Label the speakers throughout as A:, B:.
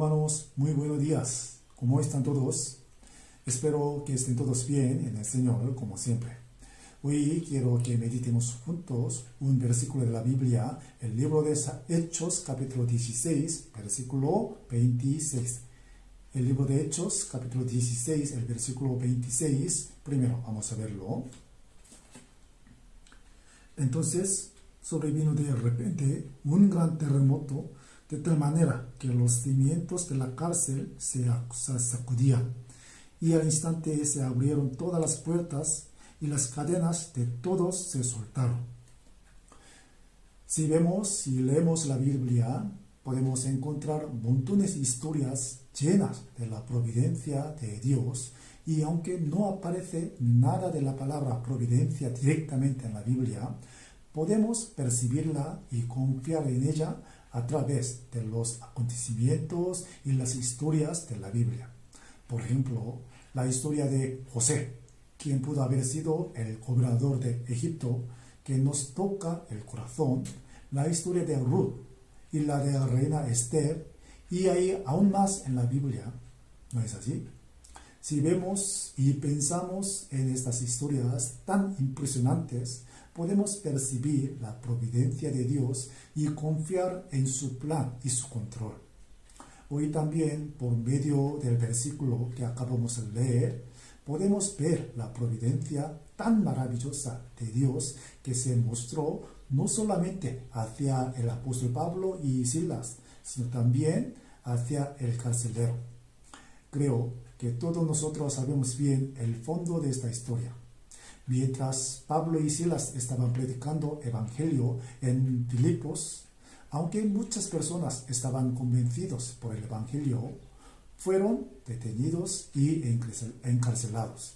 A: hermanos, muy buenos días. ¿Cómo están todos? Espero que estén todos bien en el Señor, como siempre. Hoy quiero que meditemos juntos un versículo de la Biblia, el libro de Hechos, capítulo 16, versículo 26. El libro de Hechos, capítulo 16, el versículo 26. Primero, vamos a verlo. Entonces, sobrevino de repente un gran terremoto, de tal manera que los cimientos de la cárcel se sacudían, y al instante se abrieron todas las puertas y las cadenas de todos se soltaron. Si leemos la Biblia, podemos encontrar montones de historias llenas de la providencia de Dios, y aunque no aparece nada de la palabra providencia directamente en la Biblia, podemos percibirla y confiar en ella a través de los acontecimientos y las historias de la Biblia. Por ejemplo, la historia de José, quien pudo haber sido el gobernador de Egipto, que nos toca el corazón, la historia de Ruth y la de la reina Esther, y hay aún más en la Biblia, ¿no es así? Si vemos y pensamos en estas historias tan impresionantes, podemos percibir la providencia de Dios y confiar en su plan y su control. Hoy también, por medio del versículo que acabamos de leer, podemos ver la providencia tan maravillosa de Dios que se mostró no solamente hacia el apóstol Pablo y Silas, sino también hacia el carcelero. Creo que todos nosotros sabemos bien el fondo de esta historia. Mientras Pablo y Silas estaban predicando evangelio en Filipos, aunque muchas personas estaban convencidos por el evangelio, fueron detenidos y encarcelados.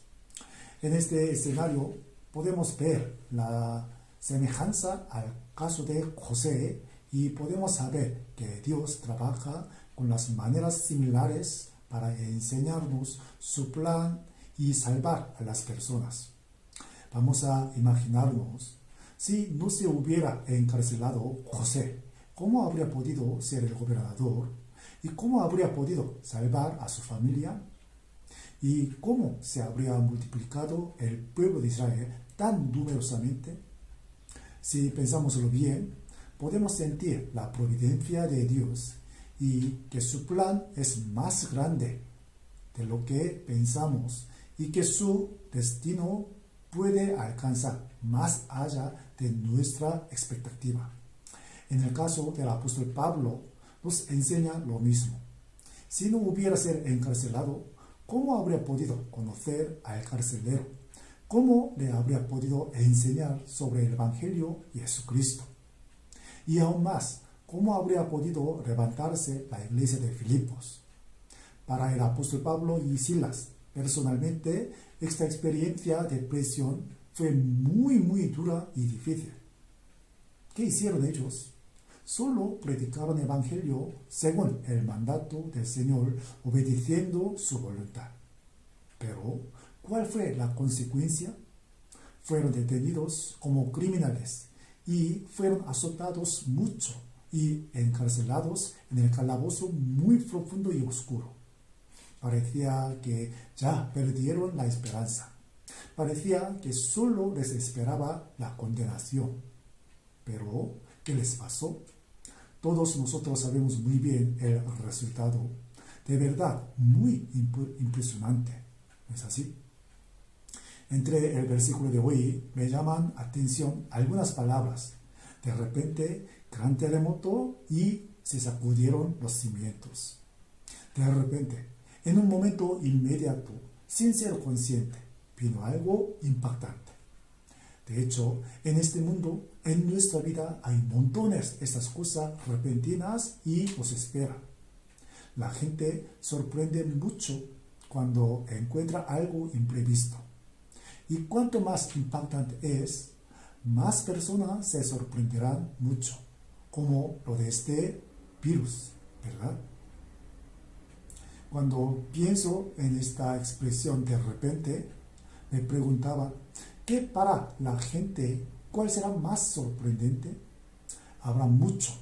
A: En este escenario podemos ver la semejanza al caso de José y podemos saber que Dios trabaja con las maneras similares para enseñarnos su plan y salvar a las personas. Vamos a imaginarnos, si no se hubiera encarcelado José, ¿cómo habría podido ser el gobernador? ¿Y cómo habría podido salvar a su familia? ¿Y cómo se habría multiplicado el pueblo de Israel tan numerosamente? Si pensámoslo bien, podemos sentir la providencia de Dios y que su plan es más grande de lo que pensamos y que su destino puede alcanzar más allá de nuestra expectativa. En el caso del apóstol Pablo, nos enseña lo mismo. Si no hubiera sido encarcelado, ¿cómo habría podido conocer al carcelero? ¿Cómo le habría podido enseñar sobre el Evangelio y Jesucristo? Y aún más, ¿cómo habría podido levantarse la iglesia de Filipos? Para el apóstol Pablo y Silas, personalmente, esta experiencia de prisión fue muy dura y difícil. ¿Qué hicieron ellos? Solo predicaron el evangelio según el mandato del Señor, obedeciendo su voluntad. Pero, ¿cuál fue la consecuencia? Fueron detenidos como criminales y fueron azotados mucho y encarcelados en el calabozo muy profundo y oscuro. Parecía que ya perdieron la esperanza. Parecía que solo les esperaba la condenación. Pero, ¿qué les pasó? Todos nosotros sabemos muy bien el resultado. De verdad, muy impresionante. ¿No es así? Entre el versículo de hoy me llaman atención algunas palabras. De repente, gran terremoto y se sacudieron los cimientos. De repente, en un momento inmediato, sin ser consciente, vino algo impactante. De hecho, en este mundo, en nuestra vida, hay montones de estas cosas repentinas y nos esperan. La gente sorprende mucho cuando encuentra algo imprevisto. Y cuanto más impactante es, más personas se sorprenderán mucho, como lo de este virus, ¿verdad? Cuando pienso en esta expresión de repente, me preguntaba, ¿qué para la gente? ¿Cuál será más sorprendente? Habrá mucho.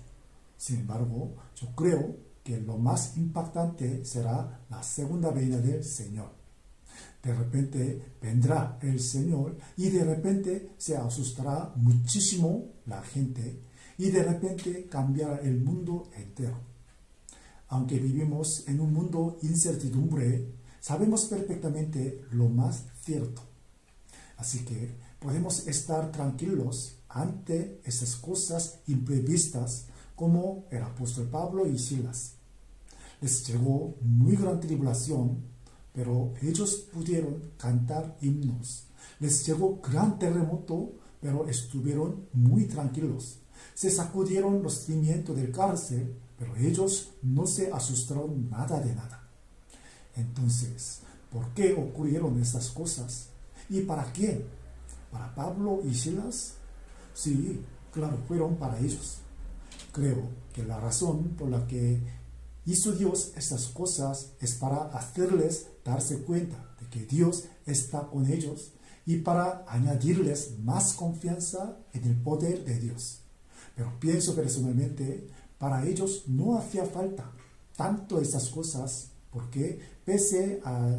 A: Sin embargo, yo creo que lo más impactante será la segunda venida del Señor. De repente vendrá el Señor y de repente se asustará muchísimo la gente y de repente cambiará el mundo entero. Aunque vivimos en un mundo incertidumbre, sabemos perfectamente lo más cierto. Así que podemos estar tranquilos ante esas cosas imprevistas como el apóstol Pablo y Silas. Les llegó muy gran tribulación, pero ellos pudieron cantar himnos. Les llegó gran terremoto, pero estuvieron muy tranquilos. Se sacudieron los cimientos del cárcel, pero ellos no se asustaron nada de nada. Entonces, ¿por qué ocurrieron estas cosas? ¿Y para quién? ¿Para Pablo y Silas? Sí, claro, fueron para ellos. Creo que la razón por la que hizo Dios estas cosas es para hacerles darse cuenta de que Dios está con ellos y para añadirles más confianza en el poder de Dios. Pero pienso personalmente, para ellos no hacía falta tanto estas cosas porque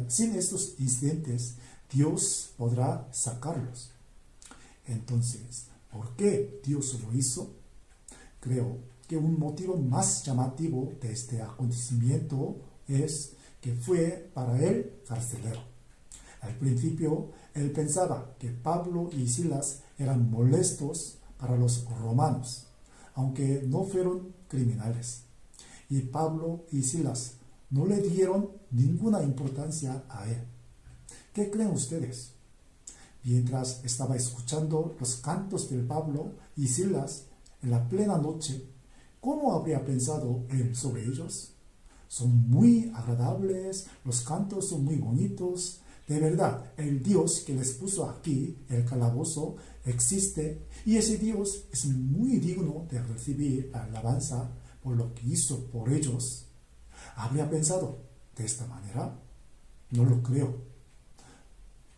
A: sin estos incidentes, Dios podrá sacarlos. Entonces, ¿por qué Dios lo hizo? Creo que un motivo más llamativo de este acontecimiento es que fue para el carcelero. Al principio, él pensaba que Pablo y Silas eran molestos para los romanos, aunque no fueron criminales. Y Pablo y Silas no le dieron ninguna importancia a él. ¿Qué creen ustedes? Mientras estaba escuchando los cantos de Pablo y Silas en la plena noche, ¿cómo habría pensado él sobre ellos? Son muy agradables, los cantos son muy bonitos. De verdad, el Dios que les puso aquí, el calabozo, existe y ese Dios es muy digno de recibir la alabanza por lo que hizo por ellos. ¿Habría pensado de esta manera? No lo creo.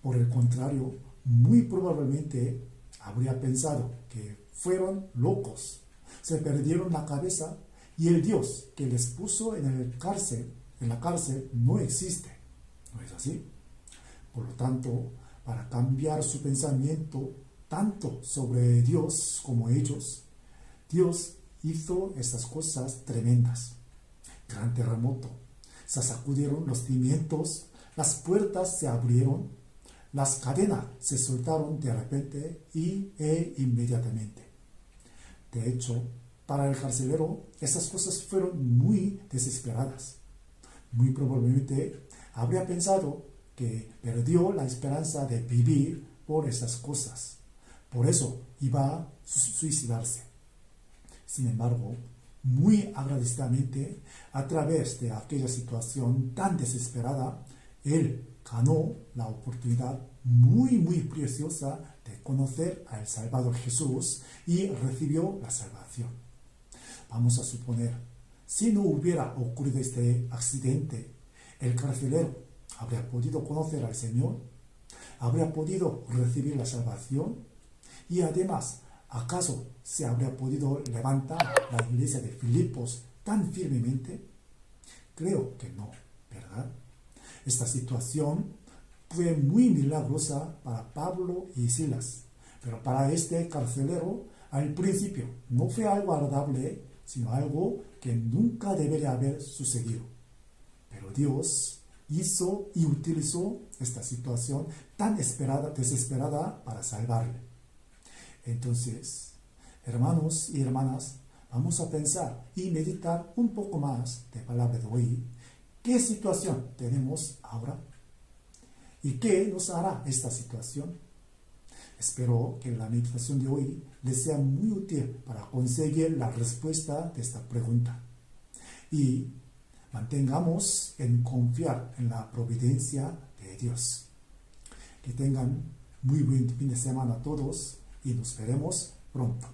A: Por el contrario, muy probablemente habría pensado que fueron locos, se perdieron la cabeza y el Dios que les puso en la cárcel no existe. ¿No es así? Por lo tanto, para cambiar su pensamiento tanto sobre Dios como ellos, Dios hizo estas cosas tremendas. Gran terremoto, se sacudieron los cimientos, las puertas se abrieron, las cadenas se soltaron de repente e inmediatamente. De hecho, para el carcelero, esas cosas fueron muy desesperadas. Muy probablemente habría pensado que perdió la esperanza de vivir por esas cosas. Por eso iba a suicidarse. Sin embargo, muy agradecidamente, a través de aquella situación tan desesperada, él ganó la oportunidad muy preciosa de conocer al Salvador Jesús y recibió la salvación. Vamos a suponer, si no hubiera ocurrido este accidente, el carcelero habría podido conocer al Señor, habría podido recibir la salvación y además, ¿acaso se habría podido levantar la iglesia de Filipos tan firmemente? Creo que no, ¿verdad? Esta situación fue muy milagrosa para Pablo y Silas, pero para este carcelero, al principio, no fue algo agradable, sino algo que nunca debería haber sucedido. Pero Dios hizo y utilizó esta situación tan desesperada para salvarle. Entonces, hermanos y hermanas, vamos a pensar y meditar un poco más de palabra de hoy. ¿Qué situación tenemos ahora? ¿Y qué nos hará esta situación? Espero que la meditación de hoy les sea muy útil para conseguir la respuesta de esta pregunta. Y mantengamos en confiar en la providencia de Dios. Que tengan muy buen fin de semana a todos y nos veremos pronto.